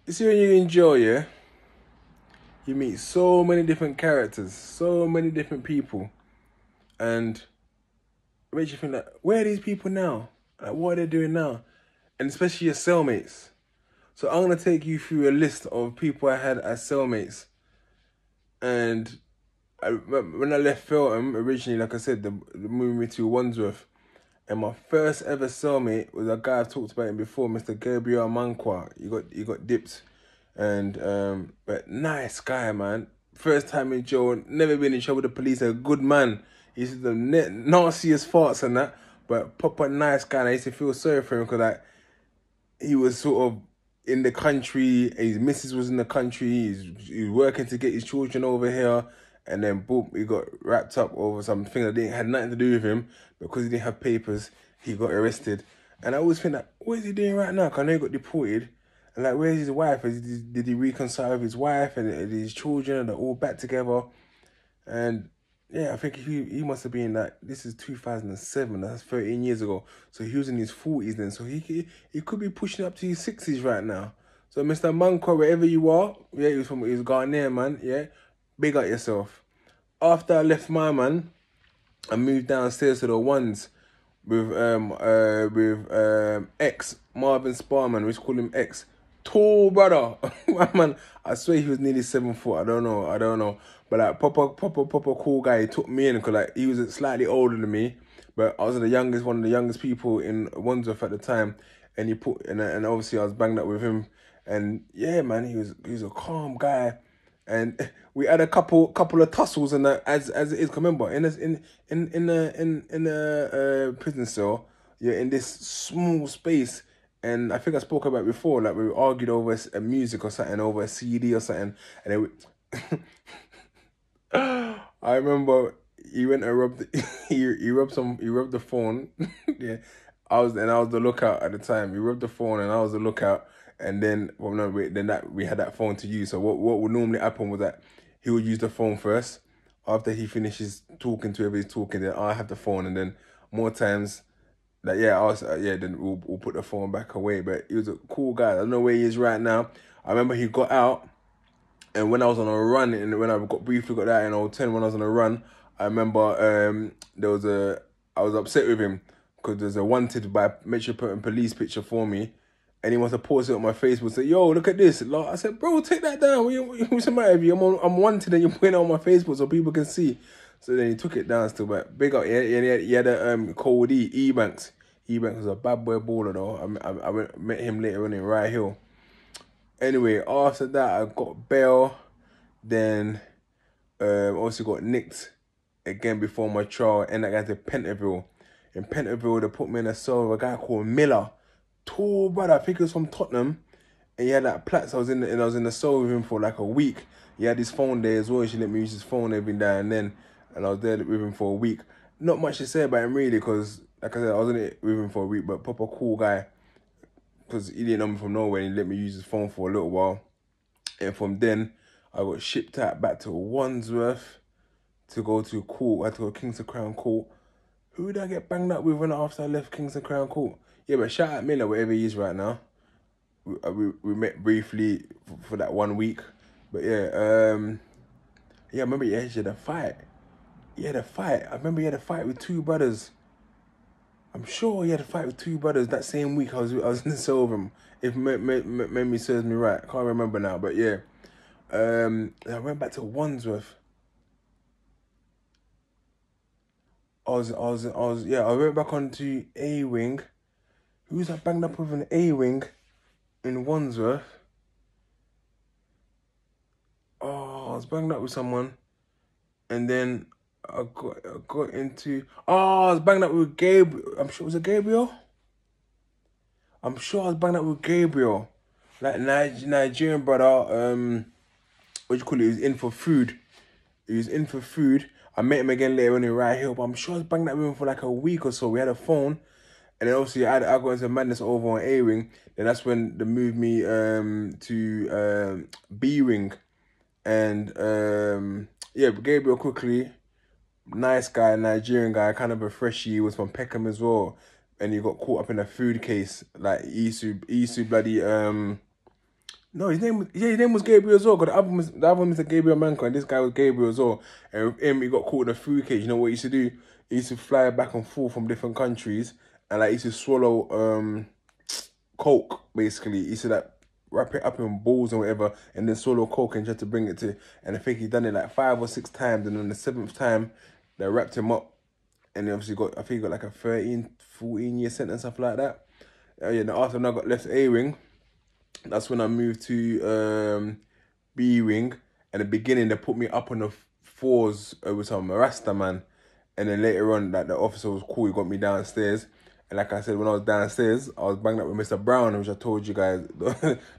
You see, when you enjoy, yeah, you meet so many different characters, so many different people, and it makes you think like, where are these people now? Like, what are they doing now? And especially your cellmates. So I'm gonna take you through a list of people I had as cellmates, and when I left Feltham originally, like I said, the moved me to Wandsworth, and my first ever cellmate was a guy I've talked about him before, Mr. Gabriel Mankwa. You got dipped, and but nice guy, man. First time in jail, never been in trouble with the police. A good man. He's the nastiest farts and that, but proper nice guy. And I used to feel sorry for him because like he was sort of in the country, his missus was in the country, he was working to get his children over here, and then boom, he got wrapped up over something that didn't had nothing to do with him because he didn't have papers. He got arrested, and I always think that what is he doing right now? Cause I know he got deported, and like where's his wife? Did he reconcile with his wife and his children? And they're all back together, and yeah, I think he must have been like, this is 2007, that's 13 years ago. So he was in his 40s then. So he could be pushing up to his 60s right now. So Mr. Manko, wherever you are, yeah, he was Ghanaian, man, yeah, big up yourself. After I left my man, I moved downstairs to the ones with X Marvin Sparman. We call him X. Tall brother, my man. I swear he was nearly 7 foot. I don't know. But like proper cool guy. He took me in because like he was slightly older than me, but I was one of the youngest people in Wandsworth at the time. And and obviously I was banged up with him. And yeah, man, he was a calm guy, and we had a couple of tussles and that as it is. Remember, in a prison cell, you're in this small space, and I think I spoke about it before. Like we argued over a music or something, over a CD or something, and then I remember he went and rubbed he rubbed the phone. Yeah, I was the lookout at the time. He rubbed the phone and I was the lookout. And then well no wait, then that we had that phone to use. So what would normally happen was that he would use the phone first. After he finishes talking to whoever he's talking, then I have the phone, and then more times like yeah, I was then we'll put the phone back away. But he was a cool guy. I don't know where he is right now. I remember he got out, and when I was on a run, and when I briefly got out in old 10, when I was on a run, I remember I was upset with him because there's a wanted by Metropolitan Police picture for me, and he must have posted it on my Facebook and said, "Yo, look at this." Like, I said, "Bro, take that down. What's the matter with you? I'm wanted, and you're putting it on my Facebook so people can see." So then he took it down still, but big up. He had a Code E-Banks. E-Banks was a bad boy baller though. Met him later on in Rye Hill. Anyway, after that, I got bail. Then, also got nicked again before my trial. And I got to Pentonville. In Pentonville, they put me in a cell with a guy called Miller. Tall brother, I think he was from Tottenham. And he had that Platts. I was in the cell with him for like a week. He had his phone there as well. She let me use his phone every now and then. And I was there with him for a week. Not much to say about him really, because like I said, I was in it with him for a week, but proper cool guy. Because he didn't know me from nowhere, and he let me use his phone for a little while. And from then, I got shipped out back to Wandsworth to go to court. I had to go to Kingston Crown Court. Who did I get banged up with when after I left Kingston Crown Court? Yeah, but shout out Miller, wherever he is right now. We met briefly for that 1 week. But yeah, I remember he had a fight. He had a fight. I remember he had a fight with two brothers. I'm sure he had a fight with two brothers that same week I was in the cell with him. If memory serves me right. I can't remember now, but yeah. I went back to Wandsworth. I went back onto A Wing. Who was I banged up with an A Wing in Wandsworth? Oh, I was banged up with someone. And then I got into... Oh, I was banged up with Gabriel. I'm sure, was it Gabriel? I'm sure I was banged up with Gabriel. Like Nigerian brother, what do you call it? He was in for food. I met him again later on in Rye Hill, but I'm sure I was banged up with him for like a week or so. We had a phone. And then obviously I got into madness over on A-Wing. Then that's when they moved me to B-Wing. And yeah, Gabriel quickly, nice guy, Nigerian guy, kind of a freshie, was from Peckham as well. And he got caught up in a food case. Like he used to bloody No, his name was Gabriel as well. Cause the other Mr. Gabriel Manco, and this guy was Gabriel as well. And with him, he got caught in a food cage. You know what he used to do? He used to fly back and forth from different countries, and like he used to swallow coke. Basically, he used to like wrap it up in balls and whatever, and then swallow coke and try to bring it to. And I think he done it like 5 or 6 times, and on the 7th time, they wrapped him up, and he obviously got, I think he got like a 13, 14 year sentence, stuff like that. Yeah, and after I got left A-Wing, that's when I moved to B-Wing. At the beginning, they put me up on the 4s with some Rasta man. And then later on, like, the officer was cool, he got me downstairs. And like I said, when I was downstairs, I was banged up with Mr. Brown, which I told you guys,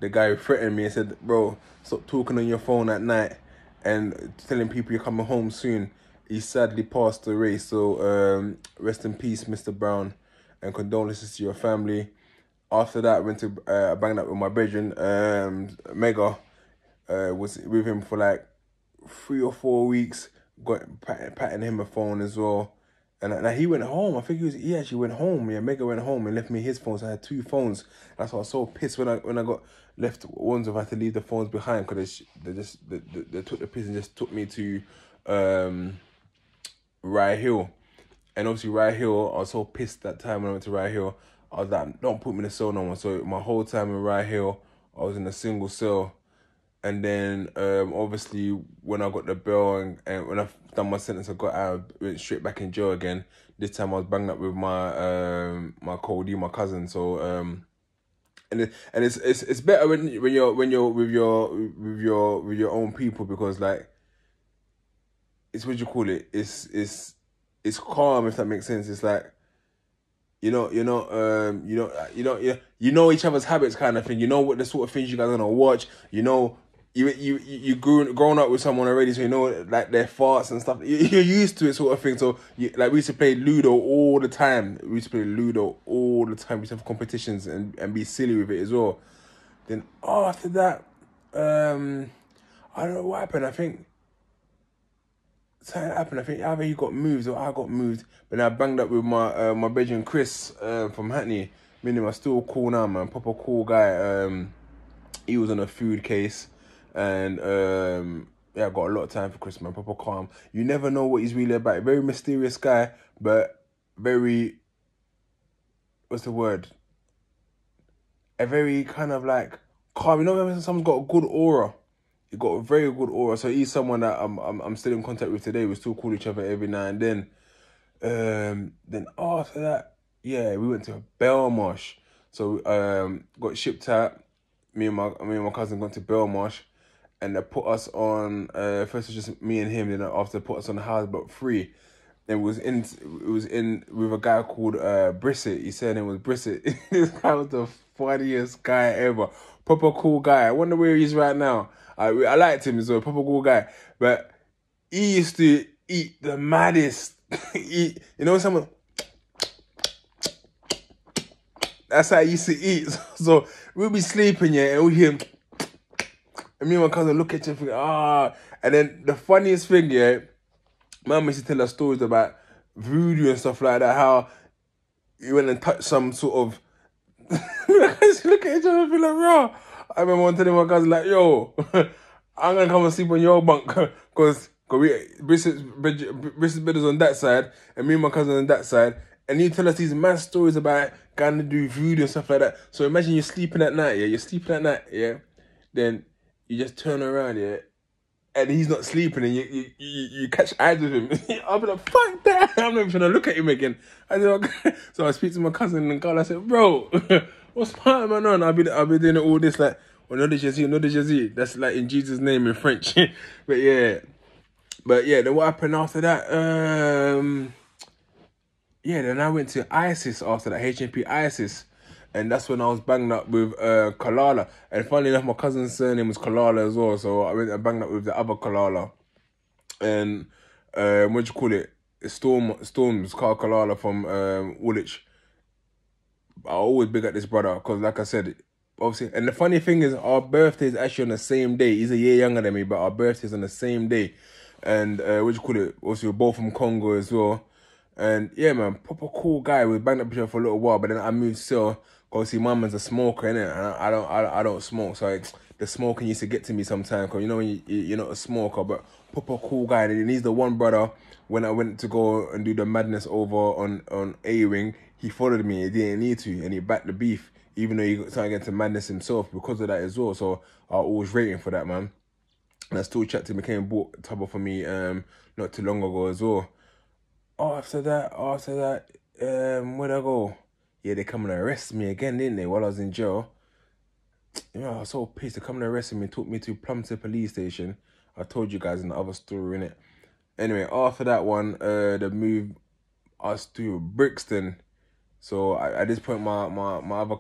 the guy who threatened me and said, bro, stop talking on your phone at night and telling people you're coming home soon. He sadly passed away, so rest in peace, Mr. Brown, and condolences to your family. After that, I went to banged up with my brethren, Mega. Was with him for like 3 or 4 weeks. Got patting him a phone as well, and he went home. I think he actually went home. Yeah, Mega went home and left me his phone. So I had 2 phones. That's why I was so pissed when I got left ones. If I had to leave the phones behind because they took the piss and just took me to Rye Hill. And obviously Rye Hill, I was so pissed that time when I went to Rye Hill. I was like, don't put me in a cell no more. So my whole time in Rye Hill, I was in a single cell. And then obviously when I got the bail and when I done my sentence, I got out, went straight back in jail again. This time I was banged up with my my Cody, my cousin. So it's better when you're with your own people, because like it's what you call it. It's calm, if that makes sense. It's like you know each other's habits, kind of thing. You know what the sort of things you guys are gonna watch. You know, you grown up with someone already, so you know like their farts and stuff. You're used to it, sort of thing. So like we used to play Ludo all the time. We used to play Ludo all the time. We used to have competitions and be silly with it as well. Then after that, I don't know what happened. I think something happened. I think either he got moved or I got moved. But then I banged up with my my brethren Chris from Hackney. Meaning I'm still cool now, man. Proper cool guy. He was on a food case, and yeah, I got a lot of time for Chris, man. Proper calm. You never know what he's really about. Very mysterious guy, but very, what's the word? A very kind of like calm. You know when someone's got a good aura. He got a very good aura. So he's someone that I'm still in contact with today. We still call each other every now and then. Then after that, yeah, we went to Belmarsh. So got shipped out. Me and my cousin got to Belmarsh, and they put us on. First it was just me and him. Then after they put us on the house block 3. And it was in with a guy called Brissett. He said it was Brissett. This guy was the funniest guy ever. Proper cool guy. I wonder where he is right now. I liked him as well. Proper cool guy. But he used to eat the maddest. You know, someone. That's how he used to eat. So we'll be sleeping, yeah, and we'll hear him. And me and my cousin look at you and think, ah. And then the funniest thing, yeah, Mum used to tell us stories about voodoo and stuff like that, how he went and touched some sort of... I used to look at each other and feel like, raw. I remember one telling my cousin, like, yo, I'm going to come and sleep on your bunk, because Briss's bed is on that side, and me and my cousin on that side, and you tell us these mad stories about going to do voodoo and stuff like that. So imagine you're sleeping at night, yeah? You're sleeping at night, yeah? Then you just turn around, yeah? And he's not sleeping, and you catch eyes with him. I'll be like, fuck that. I'm not even trying to look at him again. So I speak to my cousin and Carl. I said, bro, what's part man on? I'll be doing all this like, well, no de Jésus. That's like in Jesus' name in French. But yeah, then what happened after that? Yeah, then I went to ISIS after that, HMP ISIS. And that's when I was banged up with Kalala. And funny enough, my cousin's surname was Kalala as well. So I went and banged up with the other Kalala. And what do you call it? Storms, Carl Kalala from Woolwich. I always big at this brother because, like I said, obviously. And the funny thing is, our birthday is actually on the same day. He's a year younger than me, but our birthday's on the same day. And what do you call it? Obviously, we're both from Congo as well. And yeah, man, proper cool guy. We banged up each other for a little while, but then I moved still Obviously, my man's a smoker, innit? And I don't smoke, so the smoking used to get to me sometimes. Cause you know when you're not a smoker, but proper cool guy. And he's the one brother when I went to go and do the madness over on A Ring. He followed me. He didn't need to, and he backed the beef, even though he got something into madness himself because of that as well. So I always rate him for that, man. And I still chat to him. He came and bought trouble for me not too long ago as well. After that, where'd I go? Yeah, they come and arrest me again, didn't they? While I was in jail. You know, I was so pissed. They come and arrested me, took me to Plumstead police station. I told you guys in the other story, innit? Anyway, after that one, the move us to Brixton. So at this point, my other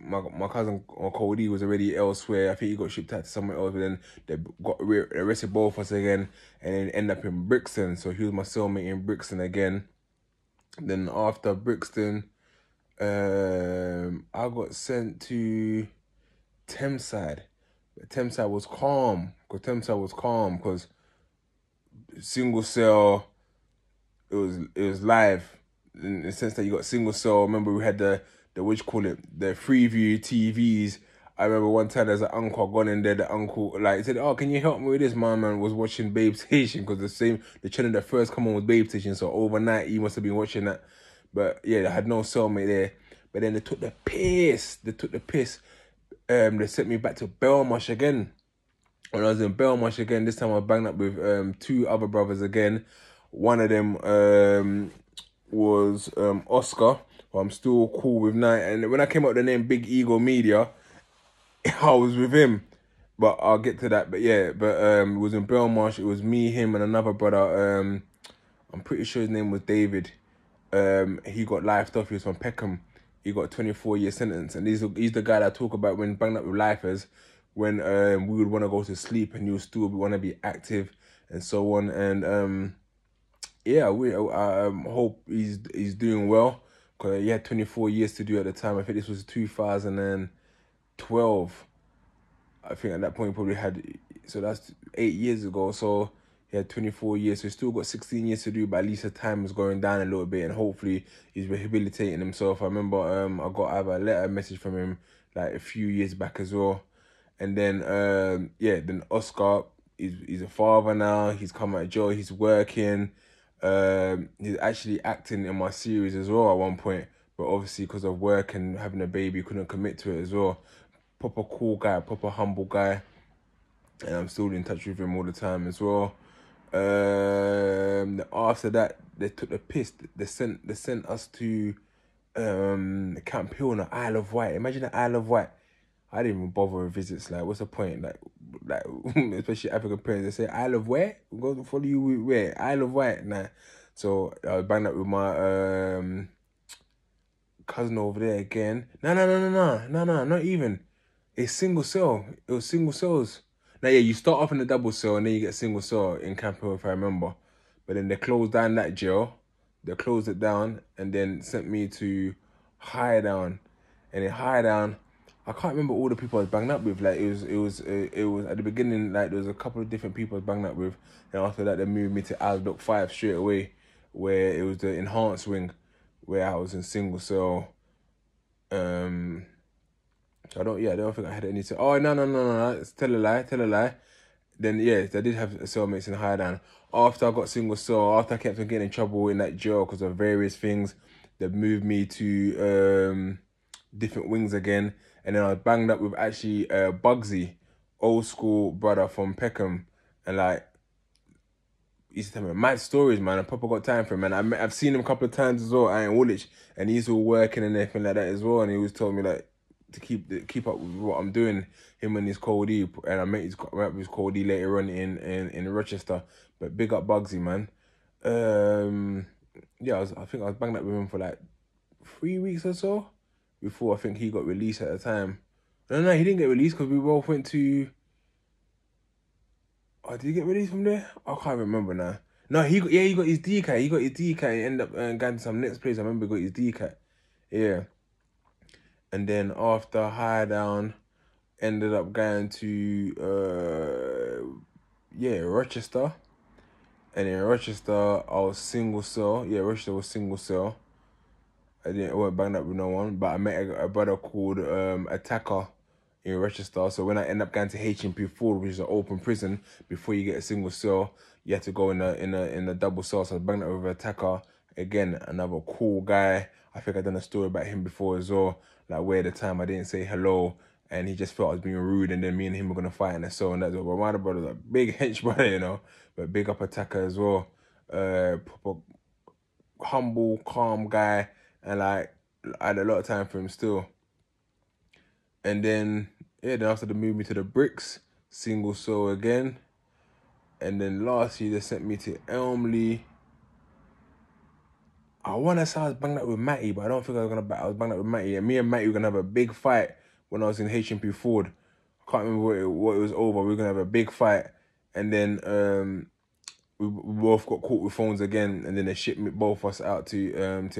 my cousin Cody was already elsewhere. I think he got shipped out to somewhere else. But then they got arrested both of us again, and then end up in Brixton. So he was my cellmate in Brixton again. Then after Brixton, I got sent to Thameside. Thameside was calm. Because single cell, it was live in the sense that you got single cell. Remember we had the what you call it, the Freeview TVs. I remember one time there's an uncle gone in there. The uncle like said, "Oh, can you help me with this?" My man was watching Babe Station because the channel that first come on was Babe Station. So overnight he must have been watching that. But yeah, I had no cellmate there. But then they took the piss. They sent me back to Belmarsh again. When I was in Belmarsh again, this time I banged up with two other brothers again. One of them was Oscar, who I'm still cool with now. And when I came up with the name Big Ego Media, I was with him. But I'll get to that. But yeah, it was in Belmarsh. It was me, him, and another brother. I'm pretty sure his name was David. He got lifed off. He was from Peckham. He got a 24-year sentence. And he's the guy that I talk about when banged up with lifers, when we would want to go to sleep and you still want to be active and so on. And yeah, I hope he's doing well, because he had 24 years to do at the time. I think this was 2012. I think at that point he probably had, so that's 8 years ago. So he had 24 years, so he's still got 16 years to do, but at least the time is going down a little bit, and hopefully he's rehabilitating himself. I remember I got either a letter, message from him like a few years back as well. And then then Oscar, he's a father now. He's come out of jail. He's working. He's actually acting in my series as well at one point, but obviously because of work and having a baby, couldn't commit to it as well. Proper cool guy, proper humble guy, and I'm still in touch with him all the time as well. After that, they took the piss. They sent us to Camp Hill on the Isle of Wight. Imagine the Isle of Wight. I didn't even bother with visits. Like, what's the point? Like especially African parents, they say Isle of where? We'll go follow you where? Isle of Wight. Nah. So I was banged up with my cousin over there again. No, not even. It's single cell. It was single cells. Now yeah, you start off in the double cell and then you get single cell in Camp Hill, if I remember. But then they closed down that jail. They closed it down and then sent me to Higher Down. And in Higher Down, I can't remember all the people I was banged up with. Like it was at the beginning, like there was a couple of different people I was banged up with, and after that they moved me to Alsbrook 5 straight away, where it was the enhanced wing, where I was in single cell. So I don't think I had any. Oh no! Tell a lie. Then yeah, I did have cellmates in Higher Down. After I got single cell, after I kept on getting in trouble in that jail because of various things, they moved me to different wings again. And then I was banged up with actually Bugsy, old school brother from Peckham. And like, he used to tell me mad stories, man. I proper got time for him, man. I've seen him a couple of times as well, in Woolwich. And he's all working and everything like that as well. And he always told me like to keep up with what I'm doing, him and his Cody. And I met his Cody later on in Rochester. But big up Bugsy, man. Yeah, I think I was banged up with him for like 3 weeks or so before I think he got released at the time. No, he didn't get released because we both went to... Oh, did he get released from there? I can't remember now. No, he got his DCAT. He got his DCAT and ended up going to some next place. I remember he got his DCAT. Yeah. And then after Higher Down, ended up going to Rochester. And in Rochester, I was single cell. Yeah, Rochester was single cell. I wasn't banged up with no one, but I met a brother called Attacker in Rochester. So when I end up going to HMP Ford, which is an open prison, before you get a single cell, you have to go in a double cell. So I was banged up with Attacker. Again, another cool guy. I think I've done a story about him before as well. Like where the time I didn't say hello, and he just felt I was being rude, and then me and him were gonna fight in the cell, and that's what. But my other brother's a big hench brother, you know, but big up Attacker as well. Proper humble, calm guy, and like I had a lot of time for him still. And then yeah, then after they moved me to the Bricks, single cell again. And then last year they sent me to Elmley. I wanna say I was banged up with Matty, but I don't think I was banged up with Matty. And me and Matty were gonna have a big fight when I was in HMP Ford. I can't remember what it was over. We were gonna have a big fight, and then we both got caught with phones again, and then they shipped both of us out to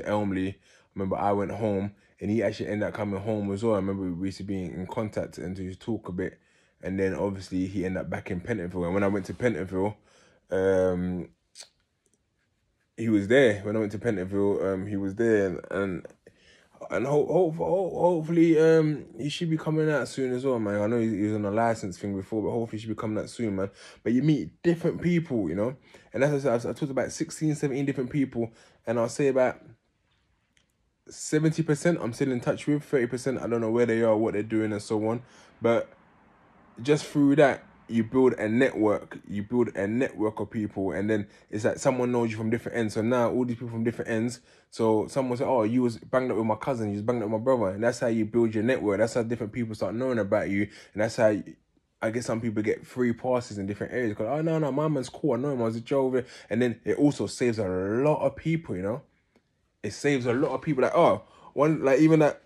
Elmley. I remember I went home, and he actually ended up coming home as well. I remember we used to be in contact and to talk a bit, and then obviously he ended up back in Pentonville. And when I went to Pentonville, he was there. When I went to Pentonville, he was there, and hopefully he should be coming out soon as well, man. I know he was on a license thing before, but hopefully he should be coming out soon, man. But you meet different people, you know, and that's what I said. I talked about 16, 17 different people, and I'll say about 70% I'm still in touch with. 30% I don't know where they are, what they're doing, and so on. But just through that, you build a network. You build a network of people, and then it's like someone knows you from different ends. So now all these people from different ends. So someone said, "Oh, you was banged up with my cousin. You was banged up with my brother," and that's how you build your network. That's how different people start knowing about you, and that's how I guess some people get free passes in different areas. Because, oh no, my man's cool. I know him. I was a Joe over, and then it also saves a lot of people. You know, it saves a lot of people. Like even that.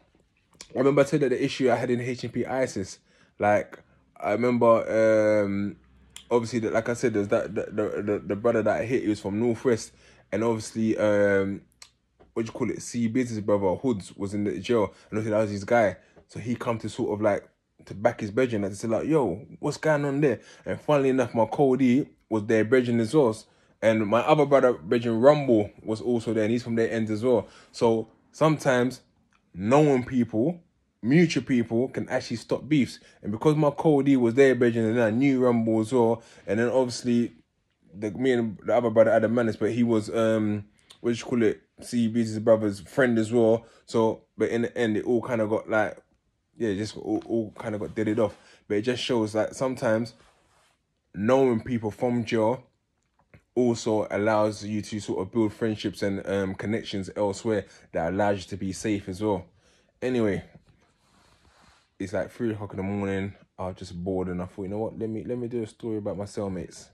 I remember I told you the issue I had in HMP ISIS, like. I remember, obviously, that like I said, there's the brother that I hit. He was from Northwest, and obviously, what do you call it? C Business brother Hoods was in the jail, and obviously that was his guy. So he come to sort of like to back his brethren and to say like, "Yo, what's going on there?" And funnily enough, my Cody was their brethren as well, and my other brother, brethren Rumble, was also there, and he's from their end as well. So sometimes knowing people, mutual people, can actually stop beefs. And because my Cody was there, brethren, and then I knew Rumble as well, and then obviously me and the other brother had a menace, but he was what do you call it, CB's brother's friend as well. So but in the end it all kind of got like, yeah, just all kind of got deaded off. But it just shows that sometimes knowing people from jail also allows you to sort of build friendships and connections elsewhere that allows you to be safe as well. Anyway, it's like 3 o'clock in the morning. I was just bored, and I thought, you know what? Let me do a story about my cellmates.